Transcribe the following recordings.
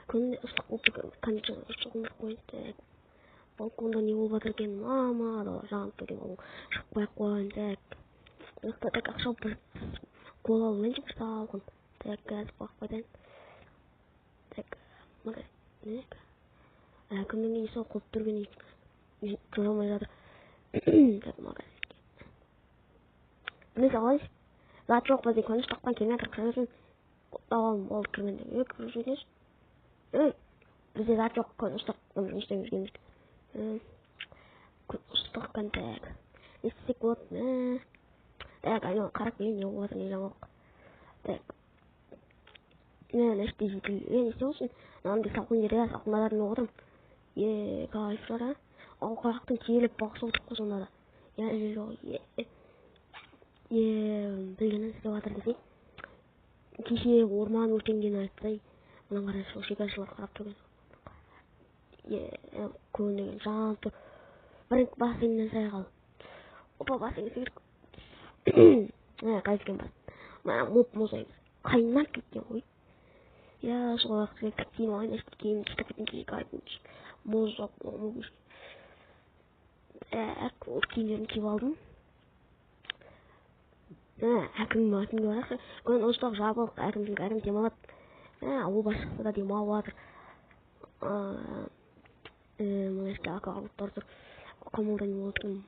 근데 간장 조금 보이는데 балконда не болып жатыр екен мама жанып тұрген ол шықпай ақ қойғанда так ақша бір кол алып алайыншы бір салқын так қазір бағып қайтайын так магазин кімнің иісі қылып тұрген көре алмай жатыр так магазинге міне салайыншы зат жоқ бізде көніш тақпан келмей жатыр кірмесін давалым болып кіргенде кіріп жүргенші бізде зат жоқ көніш тақпан не істеп жүргеніміз ыстық контакт естісек болады ма так айналып қарап келейін не болып жатыр не жаңалық так мына іште жейтін не істеп отырсың мынандай салқын жерде салқында неғып отырмын кайф жара ал қаяқтың келіп бақсы отырып қой сонда да білгенін істеп жатыр десей кеше орман өртенгенін айтты мынаны қарашы шекарашылар қарап тұрған көндеген жанып тұр бір бассейннен сайғал опа бассейн секіріп қайткен бас мына мұз қайнап кеткен ғой сол уақытта киім алайын киім тастап кеткен кейін қайтып мұз жоқ киімдерімді киіп алдым әкімге барақшы көне ұстақ жабық әкім демалады ауыл басшысы да демалып жатыр мына жерде аквалангтар тұр қамалда не болып отырмын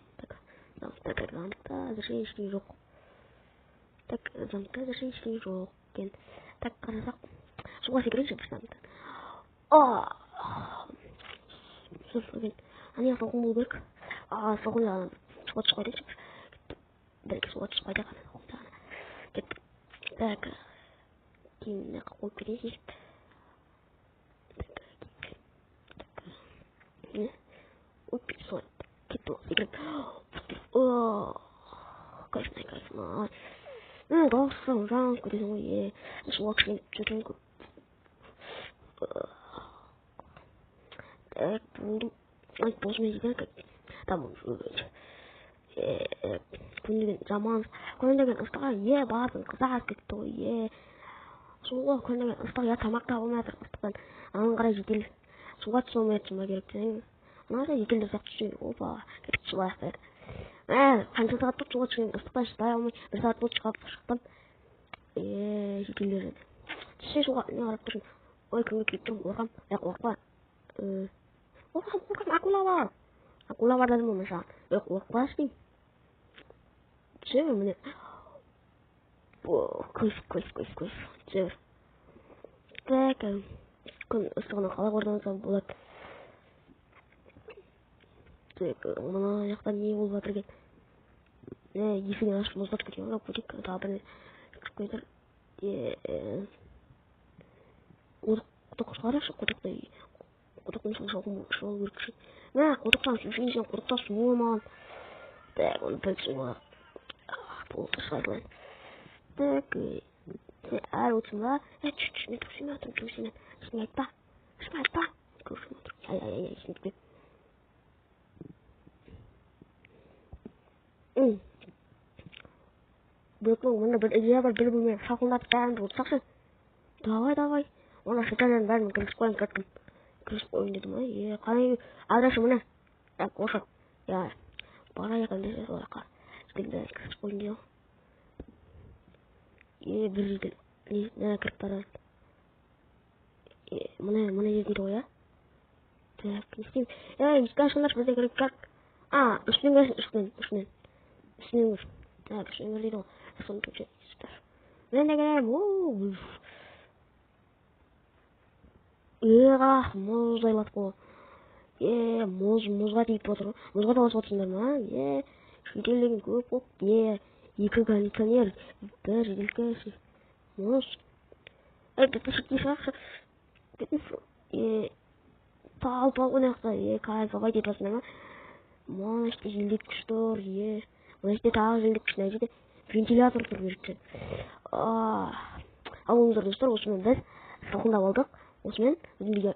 так замкта әзірше ештеңе жоқ так замкта әзірше ештеңе жоқ екен так қарасақ суға секірейінші бір замкта ана салқын болу керек салқын жағынан суға түсіп қайтайыншы бір суға түсіп қайтайық кеттік так киіміне қойып кетейінші солай кетті ол секіріп кайф дауысы жанып кетесің ғой суға кішкене жүрген көп так болдым босымен жетер там көндеген жаман көндеген ыстыққа басым қызарып кетті ғой суға көндеген ыстық тамақ та болмай жатыр ыстықтан аңын қарай жедел суға түсе алмай жатырма керек десең мынада жеделдер сияқты түсу керек опа кетіп түсіп аяқтайық қанша сағат болды суға түскен ыстықтан шыдай алмай бір сағат болды шықтым жеделдер түссе суға не қарап тұрмын ой кімге келіп тұрмын қорқам акула бар дедім ғой саған қорықпашы деймін түсе бер міне көз түсе бер так күн ыстығынан қалай қорғансам болады мына жақта не болып жатыр екен есігін ашып мұздатып кеткен ғой көтек тағы бір кіріп кетір құдық шығарашы құдықтың суы шығу керек құдықтан су ішейін сен құдықта су болмаған так оны бір суға болды шығарылайын так әлі отырсың ба мен көрсеме отырмын ештеңе айтпа көрсеме отырмын ештеңе мында бір идея бар бір бөлме салқындатып бәрімді отырсақшы давай онда шекараның бәрін кіргізіп қояйын кәдім кіргізіп қояйын дедім қалай адресі міне осы барайық ендеше сол жаққа жеделді кіргізіп қояйын дейді ғой бір жедел кіріп бара жатыр мына жер дейді ғой так не істеймін есікті ашыңдаршы бізде кіріп как үстінен кірсін үстінен так үстінен кір дейді ғой соны көше мен де келемін мұз айлатып қой мұзға тиіп отыр мұзға таласып отырсыңдар ма жеделдеген көп болып 2 кондиционер бір жеделдік мұз бітішікте шығаршы талып алған жақта кайф ағай деп жатсыңдар ма мына жерде желдеткіш тұр мына жерде тағы желдеткіш мына жерде вентилятор тұр берікті алыңыздар достар осымен біз салқындап алдық осымен біздің